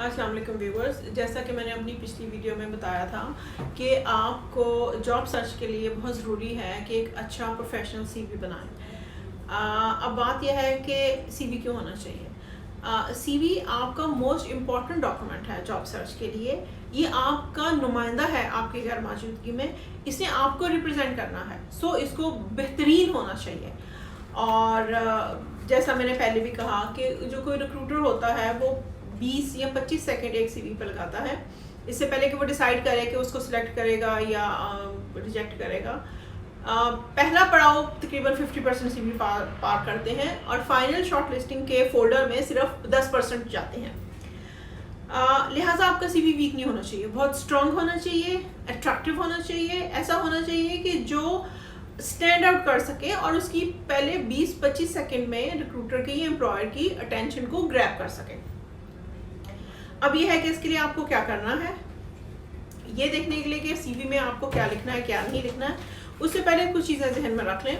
अस्सलाम वालेकुम व्यूवर्स, जैसा कि मैंने अपनी पिछली वीडियो में बताया था कि आपको जॉब सर्च के लिए बहुत ज़रूरी है कि एक अच्छा प्रोफेशनल सीवी बनाएं। अब बात यह है कि सीवी क्यों होना चाहिए। सीवी आपका मोस्ट इम्पॉर्टेंट डॉक्यूमेंट है जॉब सर्च के लिए। ये आपका नुमाइंदा है आपकी गैर मौजूदगी में, इसने आपको रिप्रेजेंट करना है, सो इसको बेहतरीन होना चाहिए। और जैसा मैंने पहले भी कहा कि जो कोई रिक्रूटर होता है वो 20 या 25 सेकंड एक सीवी पर लगाता है, इससे पहले कि वो डिसाइड करे कि उसको सिलेक्ट करेगा या रिजेक्ट करेगा। पहला पड़ाव तकरीबन 50% सीवी पार करते हैं और फाइनल शॉर्ट लिस्टिंग के फोल्डर में सिर्फ 10% जाते हैं। लिहाजा आपका सीवी वीक नहीं होना चाहिए, बहुत स्ट्रॉन्ग होना चाहिए, अट्रैक्टिव होना चाहिए, ऐसा होना चाहिए कि जो स्टैंड आउट कर सके और उसकी पहले 20-25 सेकंड में रिक्रूटर की या एम्प्लॉयर की अटेंशन को ग्रैब कर सके। अब ये है कि इसके लिए आपको क्या करना है, ये देखने के लिए कि सीवी में आपको क्या लिखना है क्या नहीं लिखना है, उससे पहले कुछ चीज़ें जहन में रख लें